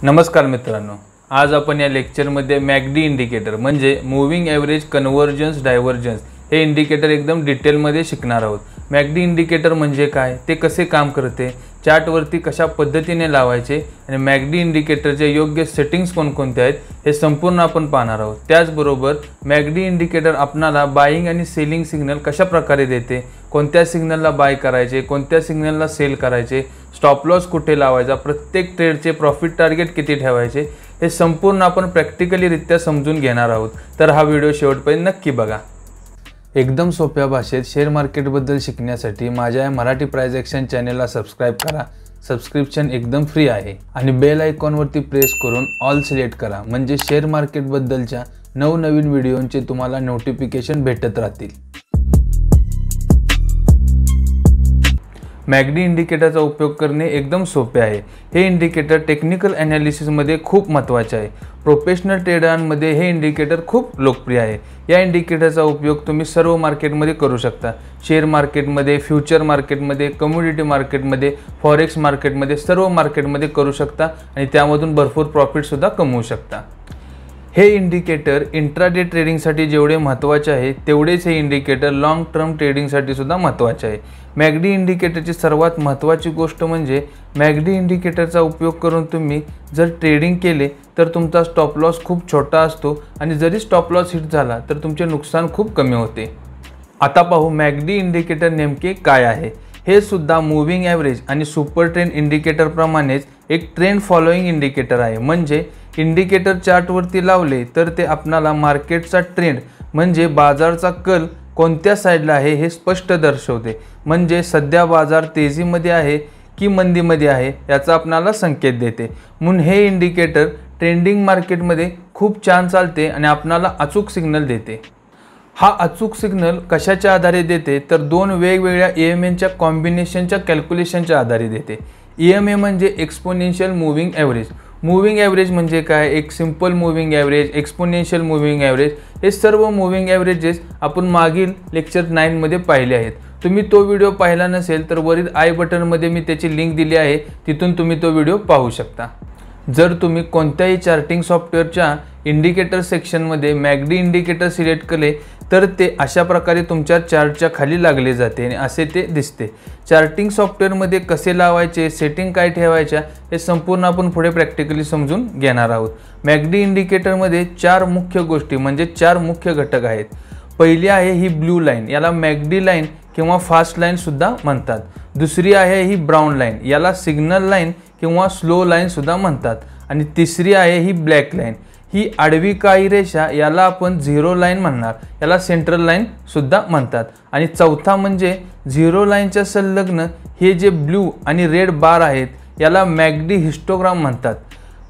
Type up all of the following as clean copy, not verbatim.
नमस्कार मित्रांनो, आज आपण या लेक्चरमध्ये मॅकडी इंडिकेटर म्हणजे मूव्हिंग एव्हरेज कन्वर्जन्स डायव्हर्जन्स हे इंडिकेटर एकदम डिटेलमध्ये शिकणार आहोत। मॅकडी इंडिकेटर म्हणजे काय, ते कसे काम करते, चार्टवरती कशा पद्धतीने लावायचे आणि मॅकडी इंडिकेटरचे योग्य सेटिंग्स कोणकोणते आहेत हे संपूर्ण आपण पाहणार आहोत। त्याचबरोबर मॅकडी इंडिकेटर आपल्याला बाईंग आणि सेलिंग सिग्नल कशा प्रकारे देते, कोणत्या सिग्नलला बाय करायचे, कोणत्या सिग्नलला सेल करायचे, स्टॉप लॉस कुठे लावायचा, प्रत्येक ट्रेडचे प्रॉफिट टार्गेट किती ठेवायचे हे संपूर्ण आपण प्रॅक्टिकली रित्या समजून घेणार आहोत। तर हा व्हिडिओ शेवटपर्यंत नक्की बघा। एकदम सोप्या भाषेत शेअर मार्केटबद्दल शिकण्यासाठी माझ्या मराठी प्राइस ॲक्शन चॅनलला सबस्क्राइब करा। सबस्क्रिप्शन एकदम फ्री आहे आणि बेल आयकॉनवरती प्रेस करून ऑल सिलेक्ट करा, म्हणजे शेअर मार्केटबद्दलच्या नवनवीन व्हिडिओंचे तुम्हाला नोटिफिकेशन भेटत राहतील। मॅकडी इंडिकेटरचा उपयोग करणे एकदम सोपे आहे। हे इंडिकेटर टेक्निकल ॲनालिसिसमध्ये खूप महत्त्वाचे आहे। प्रोफेशनल ट्रेडरांमध्ये हे इंडिकेटर खूप लोकप्रिय आहे। या इंडिकेटरचा उपयोग तुम्ही सर्व मार्केटमध्ये करू शकता। शेअर मार्केटमध्ये, फ्युचर मार्केटमध्ये, कमोडिटी मार्केटमध्ये, फॉरेक्स मार्केटमध्ये, सर्व मार्केटमध्ये करू शकता आणि त्यामधून भरपूर प्रॉफिटसुद्धा कमवू शकता। हे इंडिकेटर इंट्राडे ट्रेडिंगसाठी जेवढे महत्त्वाचे आहे तेवढेच हे इंडिकेटर लॉंग टर्म ट्रेडिंगसाठी सुद्धा महत्त्वाचे आहे। मॅकडी इंडिकेटरची सर्वात महत्त्वाची गोष्ट म्हणजे मॅकडी इंडिकेटरचा उपयोग करून तुम्ही जर ट्रेडिंग केले तर तुमचा स्टॉप लॉस खूप छोटा असतो आणि जरी स्टॉप लॉस हिट झाला तर तुमचे नुकसान खूप कमी होते। आता पाहू मॅकडी इंडिकेटर नेमके काय आहे। हे सुद्धा मूव्हिंग ॲव्हरेज आणि सुपर ट्रेंड इंडिकेटर प्रमाणेच एक ट्रेंड फॉलोइंग इंडिकेटर आहे। म्हणजे इंडिकेटर चार्टवरती लावले तर ते आपल्याला मार्केटचा ट्रेंड म्हणजे बाजारचा कल कोणत्या साईडला आहे हे स्पष्ट दर्शवते। म्हणजे सध्या बाजार तेजीमध्ये आहे की मंदीमध्ये आहे याचा आपल्याला संकेत देते। म्हणून हे इंडिकेटर ट्रेंडिंग मार्केटमध्ये खूप छान चालते आणि आपल्याला अचूक सिग्नल देते। हा अचूक सिग्नल कशाच्या आधारे देते तर दोन वेगवेगळ्या EMAच्या कॉम्बिनेशनच्या कॅल्क्युलेशनच्या आधारे देते। EMA म्हणजे exponential moving average. Moving average म्हणजे काय, एक simple moving average, exponential moving average हे सर्व मूव्हिंग ॲव्हरेजेस आपण मागील लेक्चर 9 मध्ये पाहिले आहेत। तुम्ही तो व्हिडिओ पाहिला नसेल तर वरील आय बटनमध्ये मी त्याची लिंक दिली आहे, तिथून तुम्ही तो व्हिडिओ पाहू शकता। जर तुम्ही कोणत्याही चार्टिंग सॉफ्टवेअरच्या इंडिकेटर सेक्शनमध्ये मॅकडी इंडिकेटर सिलेक्ट केले तर ते अशा प्रकारे तुमच्या चार्टच्या खाली लागले जाते आणि असे ते दिसते। चार्टिंग सॉफ्टवेअरमध्ये कसे लावायचे, सेटिंग काय ठेवायच्या हे संपूर्ण आपण पुढे प्रॅक्टिकली समजून घेणार आहोत। मॅकडी इंडिकेटरमध्ये चार मुख्य गोष्टी म्हणजे चार मुख्य घटक आहेत। पहिली आहे ही ब्लू लाईन, याला मॅकडी लाईन किंवा फास्ट लाईन सुद्धा म्हणतात। दुसरी आहे ही ब्राऊन लाईन, याला सिग्नल लाईन किंवा स्लो लाईन सुद्धा म्हणतात। आणि तिसरी आहे ही ब्लॅक लाईन, ही आडवी काळी रेषा याला आपण झिरो लाईन म्हणणार, याला सेंट्रल लाईन सुद्धा म्हणतात। आणि चौथा म्हणजे झिरो लाईनच्या संलग्न हे जे ब्लू आणि रेड बार आहेत याला मॅकडी हिस्टोग्राम म्हणतात।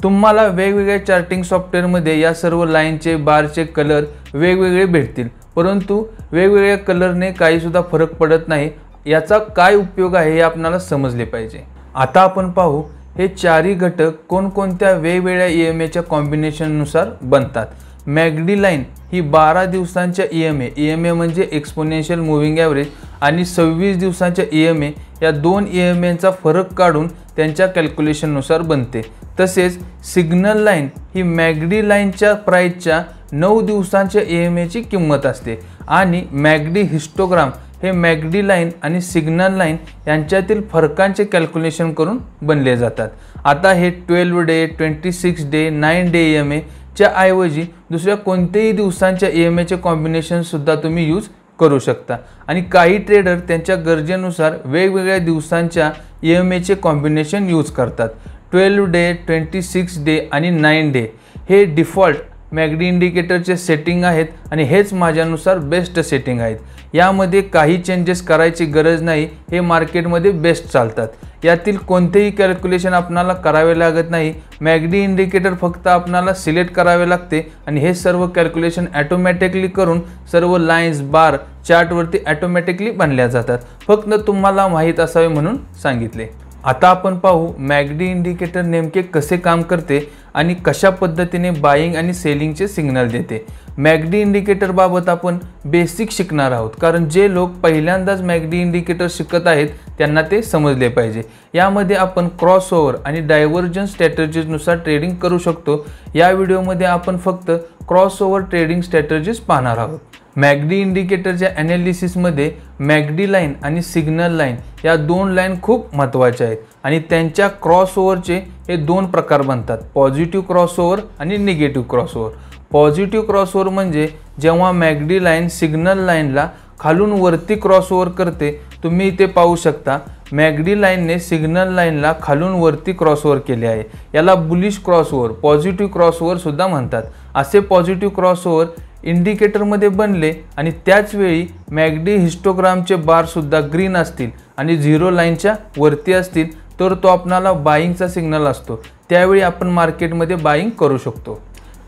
तुम्हाला वेगवेगळ्या चार्टिंग सॉफ्टवेअरमध्ये या सर्व लाईनचे बारचे कलर वेगवेगळे भेटतील, परंतु वेगवेगळ्या कलरने काहीसुद्धा फरक पडत नाही। याचा काय उपयोग आहे हे आपल्याला समजले पाहिजे। आता आपण पाहू हे चारही घटक कोणकोणत्या वेगवेगळ्या EMAच्या कॉम्बिनेशननुसार बनतात। मॅकडी लाईन ही 12 दिवसांच्या EMA म्हणजे एक्सपोनेन्शियल मूव्हिंग ॲव्हरेज आणि 26 दिवसांच्या EMA या दोन EMAचा फरक काढून त्यांच्या कॅल्क्युलेशननुसार बनते। तसेच सिग्नल लाईन ही मॅकडी लाईनच्या प्राईसच्या 9 दिवसांच्या EMAची किंमत असते आणि मॅकडी हिस्टोग्राम हे मॅकडी लाईन आणि सिग्नल लाईन यांच्यातील फरकांचे कॅल्क्युलेशन करून बनले जातात। आता हे 12 डे, 26 डे, 9 डे EMA च्या ऐवजी दुसऱ्या कोणत्याही दिवसांच्या EMAचे कॉम्बिनेशन सुद्धा तुम्ही यूज करू शकता आणि काही ट्रेडर त्यांच्या गरजेनुसार वेगवेगळ्या दिवसांच्या EMAचे कॉम्बिनेशन यूज करतात। 12 डे, 26 डे आणि 9 डे हे डिफॉल्ट मॅकडी इंडिकेटरचे सेटिंग आहेत आणि हेच माझ्यानुसार बेस्ट सेटिंग आहेत। यामध्ये काही चेंजेस करायची गरज नाही, हे मार्केटमध्ये बेस्ट चालतात। यातील कोणतेही कॅल्क्युलेशन आपल्याला करावे लागत नाही। मॅकडी इंडिकेटर फक्त आपल्याला सिलेक्ट करावे लागते आणि हे सर्व कॅल्क्युलेशन ॲटोमॅटिकली करून सर्व लाईन्स बार चार्टवरती ॲटोमॅटिकली बनल्या जातात। फक्त तुम्हाला माहीत असावे म्हणून सांगितले। आता आपण पाहू मॅकडी इंडिकेटर नेमके कसे काम करते आणि कशा पद्धतीने बाईंग आणि सेलिंगचे सिग्नल देते। मॅकडी इंडिकेटर बाबत आपण बेसिक शिकणार आहोत, कारण जे लोक पहिल्यांदाच मॅकडी इंडिकेटर शिकत आहेत त्यांना ते समजले पाहिजे। यामध्ये आपण क्रॉसओव्हर आणि डायव्हर्जन्स स्ट्रॅटेजीजनुसार ट्रेडिंग करू शकतो। या व्हिडिओमध्ये आपण फक्त क्रॉसओव्हर ट्रेडिंग स्ट्रॅटेजीज पाहणार आहोत। मॅकडी इंडिकेटरच्या ॲनालिसिसमध्ये मॅकडी लाईन आणि सिग्नल लाईन या दोन लाईन खूप महत्त्वाच्या आहेत आणि त्यांच्या क्रॉसओव्हरचे हे दोन प्रकार बनतात, पॉझिटिव्ह क्रॉसओव्हर आणि निगेटिव्ह क्रॉसओव्हर। पॉझिटिव्ह क्रॉसओव्हर म्हणजे जेव्हा मॅकडी लाईन सिग्नल लाईनला खालून वरती क्रॉसओव्हर करते। तुम्ही इथे पाहू शकता मॅकडी लाईनने सिग्नल लाईनला खालून वरती क्रॉसओव्हर केले आहे। याला बुलिश क्रॉसओव्हर, पॉझिटिव्ह क्रॉसओव्हर सुद्धा म्हणतात। असे पॉझिटिव्ह क्रॉसओव्हर इंडिकेटरमध्ये बनले आणि त्याच वेळी मॅकडी हिस्टोग्रामचे बार सुद्धा ग्रीन असतील आणि झिरो लाईनच्या वरती असतील तर तो आपल्याला बाईंगचा सिग्नल असतो। त्यावेळी आपण मार्केटमध्ये बाईंग करू शकतो।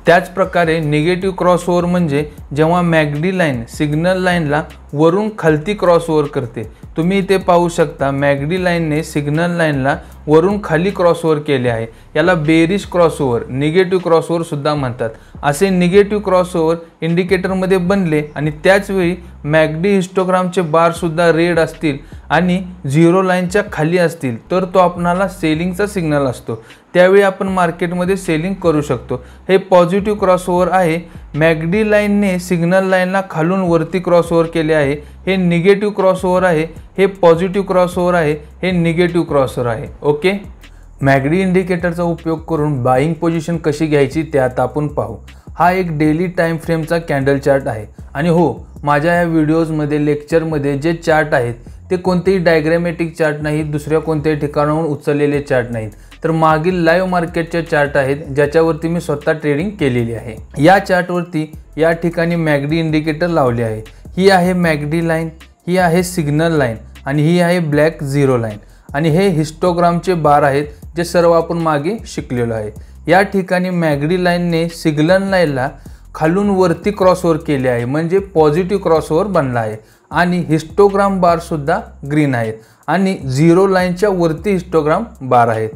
त्याच प्रकारे निगेटिव्ह क्रॉसओव्हर म्हणजे जेव्हा मॅकडी लाईन सिग्नल लाईनला वरून खालती क्रॉसओव्हर करते। तुम्ही इथे पाहू शकता मॅकडी लाईनने सिग्नल लाईनला वरून खाली क्रॉसओव्हर केले आहे। याला बेरिश क्रॉसओव्हर, निगेटिव्ह क्रॉसओव्हर सुद्धा म्हणतात। असे निगेटिव्ह क्रॉसओव्हर इंडिकेटरमध्ये बनले आणि त्याच वेळी मॅकडी हिस्टोग्रामचे बार सुद्धा रेड असतील आणि झिरो लाईनच्या खाली असतील तर तो आपणाला सेलिंगचा सिग्नल असतो। त्यावेळी आपण मार्केटमध्ये सेलिंग करू शकतो। हे पॉझिटिव्ह क्रॉसओव्हर आहे। मॅकडी लाईनने सिग्नल लाईनला खालून वरती क्रॉसओव्हर केले आहे, हे निगेटिव्ह क्रॉसओव्हर आहे। हे पॉझिटिव्ह क्रॉसओव्हर आहे, हे निगेटिव्ह क्रॉसओव्हर आहे। ओके, मॅकडी इंडिकेटरचा उपयोग करून बाईंग पोझिशन कशी घ्यायची ते आता आपण पाहू। हा एक डेली टाइम फ्रेमचा कॅन्डल चार्ट आहे आणि हो, माझ्या या व्हिडिओजमध्ये लेक्चरमध्ये जे चार्ट आहेत ते कोणतेही डायग्रॅमॅटिक चार्ट नाहीत, दुसऱ्या कोणत्याही ठिकाणाहून उचललेले चार्ट नाहीत, तर मागील लाईव्ह मार्केटचे चार्ट आहेत ज्याच्यावरती मी स्वतः ट्रेडिंग केलेली आहे। या चार्टवरती या ठिकाणी मॅकडी इंडिकेटर लावले आहे। ही आहे मॅकडी लाईन, ही आहे सिग्नल लाईन आणि ही आहे ब्लॅक झिरो लाईन आणि हे हिस्टोग्रामचे बार आहेत जे सर्व आपण मागे शिकलेलो आहे। या ठिकाणी मॅकडी लाईनने सिग्नल लाईनला खालून वरती क्रॉसओव्हर केले आहे म्हणजे पॉझिटिव्ह क्रॉसओव्हर बनला आहे आणि हिस्टोग्राम बार सुद्धा ग्रीन आहेत आणि झिरो लाईनच्या वरती हिस्टोग्राम बार आहेत।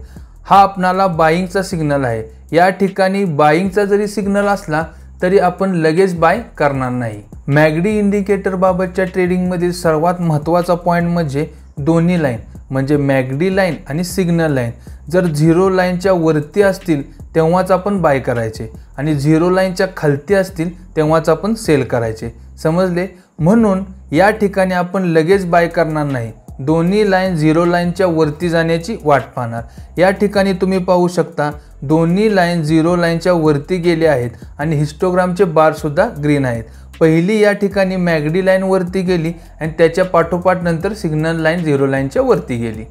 हा आपणाला बाईंगचा सिग्नल आहे। या ठिकाणी बाईंगचा जरी सिग्नल असला तरी आपण लगेच बाय करणार नाही। मॅकडी इंडिकेटर बाबतच्या ट्रेडिंगमधील सर्वात महत्त्वाचा पॉईंट म्हणजे दोन्ही लाईन म्हणजे मॅकडी लाईन आणि सिग्नल लाईन जर झिरो लाईनच्या वरती असतील तेव्हाच आपण बाय करायचे आणि झिरो लाईनच्या खालती असतील तेव्हाच आपण सेल करायचे। समजले? म्हणून या ठिकाणी आपण लगेच बाय करणार नाही, दोन्ही लाईन झिरो लाईनच्या वरती जाण्याची वाट पाहणार। या ठिकाणी तुम्ही पाहू शकता दोन्ही लाईन झिरो लाईनच्या वरती गेले आहेत आणि हिस्टोग्रामचे बार सुद्धा ग्रीन आहेत। पहिली या ठिकाणी मॅकडी लाईन वरती गेली आणि त्याच्या पाठोपाठ नंतर सिग्नल लाईन झिरो लाईनच्या वरती गेली।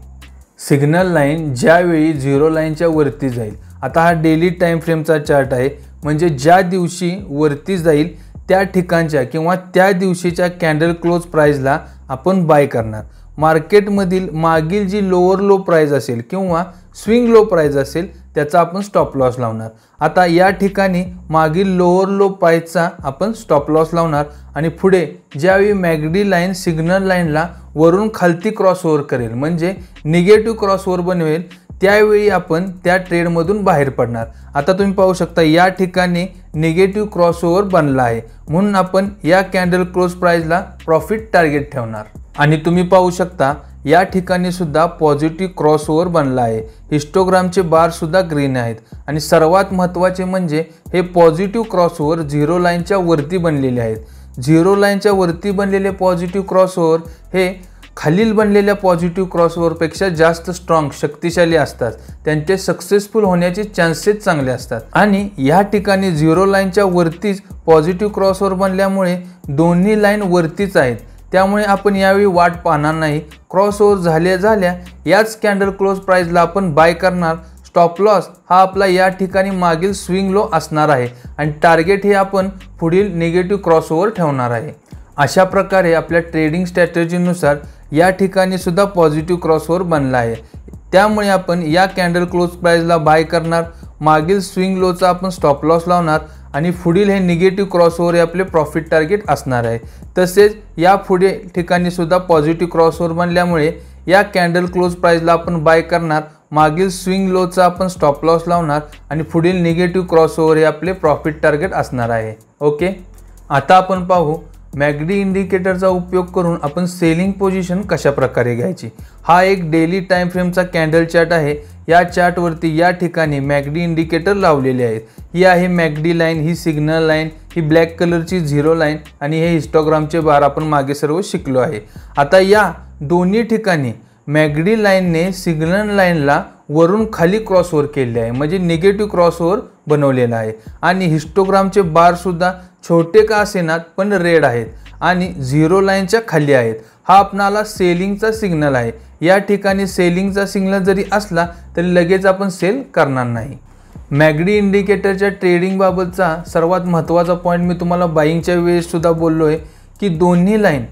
सिग्नल लाईन ज्यावेळी झिरो लाईनच्या वरती जाईल, आता हा डेली टाइम फ्रेमचा चार्ट आहे म्हणजे ज्या दिवशी वरती जाईल त्या ठिकाणच्या किंवा त्या दिवशीच्या कॅन्डल क्लोज प्राइसला आपण बाय करणार। मार्केटमधील मागील जी लोअर लो प्राइस असेल किंवा स्विंग लो प्राइस असेल त्याचा आपण स्टॉप लॉस लावणार। आता या ठिकाणी मागील लोअर लो प्राइसचा आपण स्टॉप लॉस लावणार आणि पुढे ज्यावेळी मॅकडी लाईन सिग्नल लाईनला वरून खालती क्रॉसओव्हर करेल म्हणजे निगेटिव्ह क्रॉसओव्हर बनवेल त्यावेळी आपण त्या ट्रेडमधून बाहेर पडणार। आता तुम्ही पाहू शकता या ठिकाणी निगेटिव्ह क्रॉसओव्हर बनला आहे म्हणून आपण या कॅन्डल क्लोज प्राइसला प्रॉफिट टार्गेट ठेवणार आणि तुम्ही पाहू शकता या ठिकाणी सुद्धा पॉझिटिव्ह क्रॉसओव्हर बनला आहे। हिस्टोग्रामचे बार सुद्धा ग्रीन आहेत आणि सर्वात महत्त्वाचे म्हणजे हे पॉझिटिव्ह क्रॉसओव्हर झिरो लाईनच्या वरती बनलेले आहेत। झिरो लाईनच्या वरती बनलेले पॉझिटिव्ह क्रॉसओव्हर हे खालील बनलेल्या पॉझिटिव्ह क्रॉसओव्हरपेक्षा जास्त स्ट्रॉंग, शक्तिशाली असतात, त्यांचे सक्सेसफुल होण्याचे चान्सेस चांगले असतात आणि या ठिकाणी झिरो लाईनच्या वरतीच पॉझिटिव्ह क्रॉसओव्हर बनल्यामुळे दोन्ही लाईन वरतीच आहेत, त्यामुळे आपण यावेळी वाट पाहणार नाही। क्रॉसओव्हर झाल्या याच कॅन्डल क्लोज प्राइसला आपण बाय करणार। स्टॉप लॉस हा आपला या ठिकाणी मागील स्विंग लो असणार आहे आणि टार्गेट हे आपण पुढील निगेटिव्ह क्रॉसओव्हर ठेवणार आहे। अशा प्रकारे आपल्या ट्रेडिंग स्ट्रॅटेजीनुसार या ठिकाणी सुद्धा पॉझिटिव्ह क्रॉसओव्हर बनला आहे, त्यामुळे आपण या कॅन्डल क्लोज प्राइसला बाय करणार। मागील स्विंग लोचा आपण स्टॉप लॉस लावणार आणि पुढील हे निगेटिव्ह क्रॉसओव्हर हे आपले प्रॉफिट टार्गेट असणार आहे। तसेच या पुढे ठिकाणी सुद्धा पॉझिटिव्ह क्रॉसओव्हर बनल्यामुळे या कॅन्डल क्लोज प्राइसला आपण बाय करणार। मागील स्विंग लोचा आपण स्टॉप लॉस लावणार आणि पुढील निगेटिव्ह क्रॉसओव्हर हे आपले प्रॉफिट टार्गेट असणार आहे। ओके, आता आपण पाहू मॅकडी इंडिकेटरचा उपयोग करून आपण सेलिंग पोझिशन कशा प्रकारे घ्यायची। हा एक डेली टाइम फ्रेमचा कॅन्डल चार्ट आहे। या चार्टवरती या ठिकाणी मॅकडी इंडिकेटर लावलेले आहेत। ही आहे मॅकडी लाईन, ही सिग्नल लाईन, ही ब्लॅक कलरची झिरो लाईन आणि हे हिस्टोग्रामचे बार आपण मागे सर्व शिकलो आहे। आता या दोन्ही ठिकाणी मॅकडी लाईनने सिग्नल लाईनला वरून खाली क्रॉसओव्हर केले आहे, म्हणजे निगेटिव्ह क्रॉसओव्हर बनवलेला आहे। आणि हिस्टोग्रामचे बार सुद्धा छोटे का असेनात पण रेड आहेत आणि झिरो लाईनच्या खाली आहेत। हा आपणाला सेलिंगचा सिग्नल आहे। या ठिकाणी सेलिंगचा सिग्नल जरी असला तरी लगेच आपण सेल करणार नाही। मॅकडी इंडिकेटरच्या ट्रेडिंग बाबतचा सर्वात महत्त्वाचा पॉईंट मी तुम्हाला बाईंगच्या वेळेस सुद्धा बोललो आहे की दोन्ही लाईन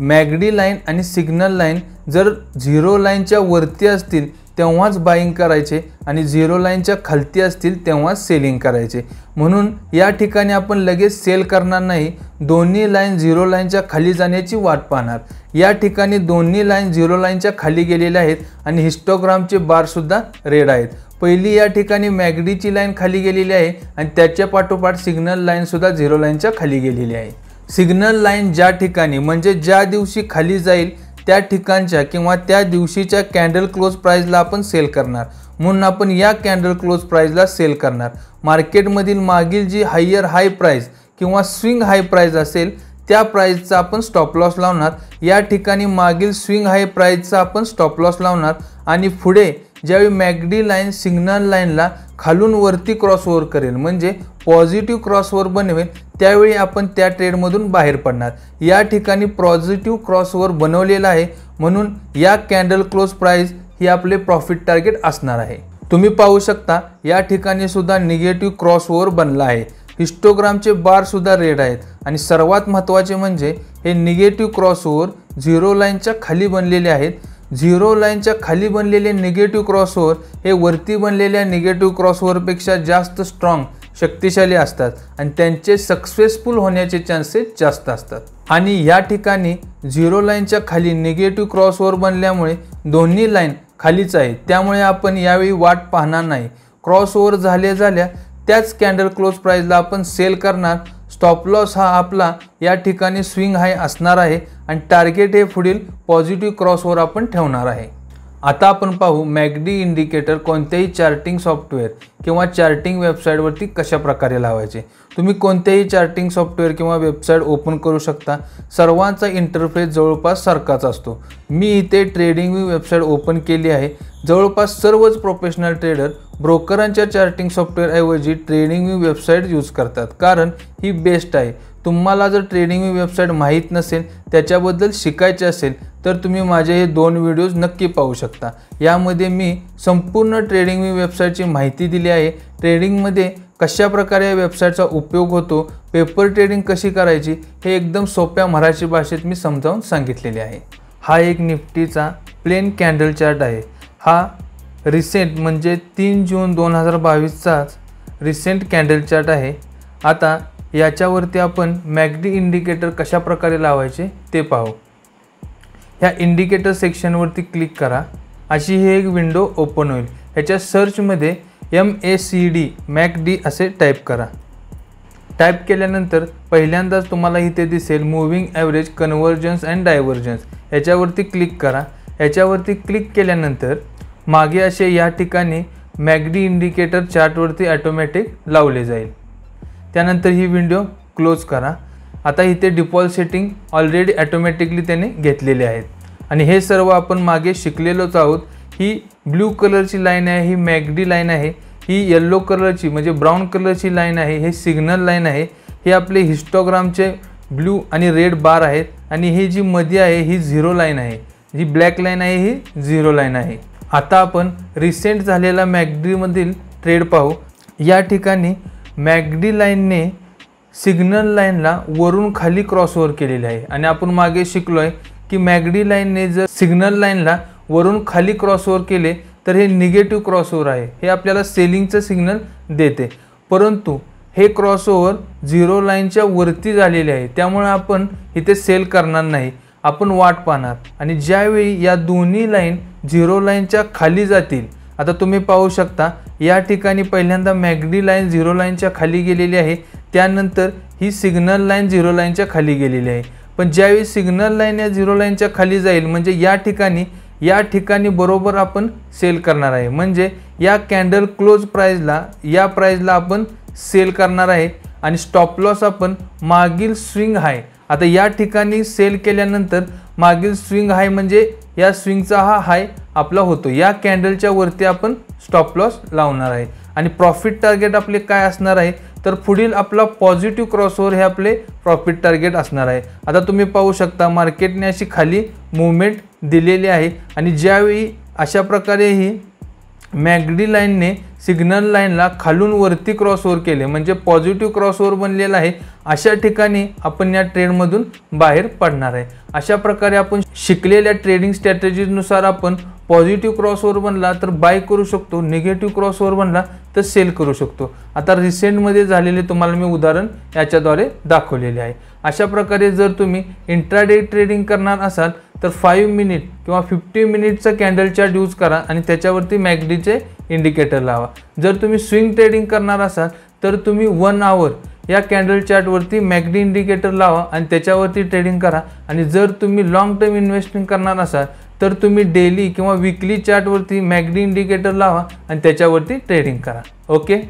मॅकडी लाईन आणि सिग्नल लाईन जर झिरो लाईनच्या वरती असतील तेव्हाच बाईंग करायचे आणि झिरो लाईनच्या खालती असतील तेव्हाच सेलिंग करायचे। म्हणून या ठिकाणी आपण लगेच सेल करणार नाही, दोन्ही लाईन झिरो लाईनच्या खाली जाण्याची वाट पाहणार। या ठिकाणी दोन्ही लाईन झिरो लाईनच्या खाली गेलेल्या आहेत आणि हिस्टोग्रामचे बार सुद्धा रेड आहेत। पहिली या ठिकाणी मॅकडीची लाईन खाली गेलेली आहे आणि त्याच्या पाठोपाठ सिग्नल लाईन सुद्धा झिरो लाईनच्या खाली गेलेली आहे। सिग्नल लाईन ज्या ठिकाणी म्हणजे ज्या दिवशी खाली जाईल त्या ठिकाणच्या किंवा त्या दिवशीच्या कॅन्डल क्लोज प्राइसला आपण सेल करणार, म्हणून आपण या कॅन्डल क्लोज प्राइसला सेल करणार। मार्केटमधील मागील जी हायर हाय प्राइस किंवा स्विंग हाय प्राइस असेल त्या प्राइसचा आपण स्टॉप लॉस लावणार। या ठिकाणी मागील स्विंग हाय प्राइसचा आपण स्टॉप लॉस लावणार आणि पुढे ज्यावेळी मॅकडी लाईन सिग्नल लाईनला खालून वरती क्रॉसओव्हर करेल म्हणजे पॉझिटिव्ह क्रॉसओव्हर बनवेल त्यावेळी आपण त्या ट्रेडमधून बाहेर पडणार। या ठिकाणी पॉझिटिव्ह क्रॉसओव्हर बनवलेला आहे म्हणून या कॅन्डल क्लोज प्राइस ही आपले प्रॉफिट टार्गेट असणार आहे। तुम्ही पाहू शकता या ठिकाणी सुद्धा निगेटिव्ह क्रॉसओव्हर बनला आहे। हिस्टोग्रामचे बार सुद्धा रेड आहेत आणि सर्वात महत्त्वाचे म्हणजे हे निगेटिव्ह क्रॉसओव्हर झिरो लाईनच्या खाली बनलेले आहेत। झिरो लाईनच्या खाली बनलेले निगेटिव्ह क्रॉसओव्हर हे वरती बनलेल्या निगेटिव्ह क्रॉसओव्हरपेक्षा जास्त स्ट्रॉंग शक्तिशाली असतात आणि त्यांचे सक्सेसफुल होण्याचे चान्सेस जास्त असतात। आणि या ठिकाणी झिरो लाईनच्या खाली निगेटिव्ह क्रॉसओव्हर बनल्यामुळे दोन्ही लाईन खालीच आहेत, त्यामुळे आपण यावेळी वाट पाहणार नाही। क्रॉसओव्हर झाल्या त्याच कॅन्डल क्लोज प्राइसला आपण सेल करणार। स्टॉप लॉस हा आपला या ठिकाणी स्विंग हाय असणार आहे आणि टार्गेट हे पुढील पॉझिटिव्ह क्रॉसओव्हर आपण ठेवणार आहे। आता आपण पाहू मॅकडी इंडिकेटर कोणत्याही चार्टिंग सॉफ्टवेअर किंवा चार्टिंग वेबसाईटवरती कशा प्रकारे लावायचे। तुम्ही कोणत्याही चार्टिंग सॉफ्टवेअर किंवा वेबसाईट ओपन करू शकता, सर्वांचा इंटरफेस जवळपास सारखाच असतो। मी इथे ट्रेडिंग व्यू वेबसाईट ओपन केली आहे। जवळपास सर्वच प्रोफेशनल ट्रेडर ब्रोकरांच्या चार्टिंग सॉफ्टवेअर ऐवजी ट्रेडिंग व्यू वेबसाईट यूज करतात, कारण ही बेस्ट आहे। तुम्हाला जर ट्रेडिंग व्यू वेबसाईट माहीत नसेल, त्याच्याबद्दल शिकायचे असेल तर तुम्ही माझे हे 2 व्हिडिओज नक्की पाहू शकता। यामध्ये मी संपूर्ण ट्रेडिंग व्यू वेबसाईटची माहिती दिली आहे। ट्रेडिंगमध्ये कशा प्रकारे या वेबसाईटचा उपयोग होतो, पेपर ट्रेडिंग कशी करायची हे एकदम सोप्या मराठी भाषेत मी समजावून सांगितलेले आहे। हा एक निफ्टीचा प्लेन कॅन्डल चार्ट आहे। हा रिसेंट म्हणजे 3 जून 2022चाच रिसेंट कॅन्डल चार्ट आहे। आता याच्यावरती आपण मॅकडी इंडिकेटर कशा प्रकारे लावायचे ते पाहू। ह्या इंडिकेटर सेक्शनवरती क्लिक करा, अशी ही एक विंडो ओपन होईल। ह्याच्या सर्चमध्ये MACD मॅकडी असे टाईप करा। टाईप केल्यानंतर पहिल्यांदाच तुम्हाला इथे दिसेल moving average convergence and divergence, याच्यावरती क्लिक करा। याच्यावरती क्लिक केल्यानंतर मागे असे या ठिकाणी मॅकडी इंडिकेटर चार्टवरती ऑटोमॅटिक लावले जाईल। त्यानंतर ही विंडो क्लोज करा। आता इथे डिफॉल्ट सेटिंग ऑलरेडी ऑटोमॅटिकली त्याने घेतलेले आहेत आणि हे सर्व आपण मागे शिकलेलोच आहोत। ही ब्लू कलरची लाईन आहे, ही मॅकडी लाईन आहे। ही येलो कलरची म्हणजे ब्राऊन कलरची लाईन आहे, हे सिग्नल लाईन आहे। हे आपले हिस्टोग्रामचे ब्लू आणि रेड बार आहेत आणि ही जी मध्ये आहे ही झिरो लाईन आहे। जी ब्लॅक लाईन आहे ही झिरो लाईन आहे। आता आपण रिसेंट झालेला मॅकडीमधील ट्रेड पाहू। या ठिकाणी मॅकडी लाईनने सिग्नल लाईनला वरून खाली क्रॉसओव्हर केलेले आहे आणि आपण मागे शिकलो आहे की मॅकडी लाईनने जर सिग्नल लाईनला वरून खाली क्रॉसओव्हर केले तर हे निगेटिव्ह क्रॉसओव्हर आहे, हे आपल्याला सेलिंगचं सिग्नल देते। परंतु हे क्रॉसओव्हर झिरो लाईनच्या वरती झालेले आहे, त्यामुळे आपण इथे सेल करणार नाही, आपण वाट पाहणार। आणि ज्यावेळी या दोन्ही लाईन झिरो लाईनच्या खाली जातील, आता तुम्ही पाहू शकता या ठिकाणी पहिल्यांदा मॅकडी लाईन झिरो लाईनच्या खाली गेलेली आहे, त्यानंतर ही सिग्नल लाईन 0 लाईनच्या खाली गेलेली आहे। पण ज्यावेळी सिग्नल लाईन या 0 लाईनच्या खाली जाईल म्हणजे या ठिकाणी बरोबर आपण सेल करणार आहे। म्हणजे या कॅन्डल क्लोज प्राइसला या प्राइसला आपण सेल करणार आहे आणि स्टॉप लॉस आपण मागील स्विंग हाय, आता या ठिकाणी सेल केल्यानंतर मागील स्विंग हाय म्हणजे या स्विंगचा हा हाय आपला होतो, या कॅन्डलच्या वरती आपण स्टॉप लॉस लावणार आहे। आणि प्रॉफिट टार्गेट आपले काय असणार आहे तर पुढील आपला पॉझिटिव्ह क्रॉसओव्हर हे आपले प्रॉफिट टार्गेट असणार आहे। आता तुम्ही पाहू शकता मार्केटने अशी खाली मूवमेंट दिलेली आहे आणि ज्यावेळी अशा प्रकारे ही मॅकडी लाईनने सिग्नल लाईनला खालून वरती क्रॉसओव्हर केले म्हणजे पॉझिटिव्ह क्रॉसओव्हर बनलेला आहे, अशा ठिकाणी आपण या ट्रेडमधून बाहेर पडणार आहे। अशा प्रकारे आपण शिकलेल्या ट्रेडिंग स्ट्रॅटेजीनुसार आपण पॉझिटिव्ह क्रॉसओव्हर बनला तर बाय करू शकतो, निगेटिव्ह क्रॉसओव्हर बनला तर सेल करू शकतो। आता रिसेंटमध्ये झालेले तुम्हाला मी उदाहरण याच्याद्वारे दाखवलेले आहे। अशा प्रकारे जर तुम्ही इंट्राडे ट्रेडिंग करणार असाल तर 5 मिनिट किंवा 50 मिनिटचा कॅन्डल चार्ट यूज करा आणि त्याच्यावरती मॅकडीचे इंडिकेटर लावा। जर तुम्ही स्विंग ट्रेडिंग करणार असाल तर तुम्ही 1 आवर या कॅन्डल चार्टवरती मॅकडी इंडिकेटर लावा आणि त्याच्यावरती ट्रेडिंग करा। आणि जर तुम्ही लॉंग टर्म इन्व्हेस्टिंग करणार असाल तर तुम्ही डेली किंवा वीकली चार्टवरती मॅकडी इंडिकेटर लावा आणि त्याच्यावरती ट्रेडिंग करा। ओके,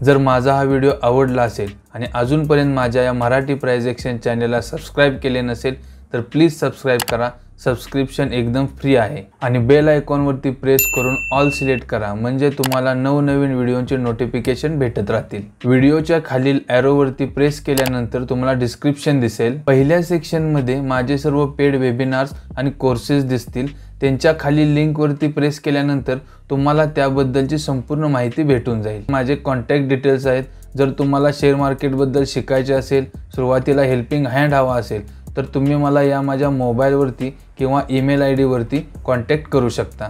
जर माझा हा व्हिडिओ आवडला असेल आणि अजूनपर्यंत माझ्या या मराठी प्राइस एक्सचेंज चॅनलला सबस्क्राईब केले नसेल तर प्लीज सबस्क्राईब करा। सबस्क्रिप्शन एकदम फ्री आहे आणि बेल आयकॉनवरती प्रेस करून ऑल सिलेक्ट करा म्हणजे तुम्हाला नवनवीन व्हिडिओचे नोटिफिकेशन भेटत राहतील। व्हिडिओच्या खालील ॲरोवरती प्रेस केल्यानंतर तुम्हाला डिस्क्रिप्शन दिसेल। पहिल्या सेक्शनमध्ये माझे सर्व पेड वेबिनार्स आणि कोर्सेस दिसतील, त्यांच्या खाली लिंकवरती प्रेस केल्यानंतर तुम्हाला त्याबद्दलची संपूर्ण माहिती भेटून जाईल। माझे कॉन्टॅक्ट डिटेल्स आहेत, जर तुम्हाला शेअर मार्केटबद्दल शिकायचे असेल, सुरुवातीला हेल्पिंग हँड हवा असेल तर तुम्ही मला या माझ्या मोबाईलवरती किंवा ईमेल ID वरती कॉन्टॅक्ट करू शकता।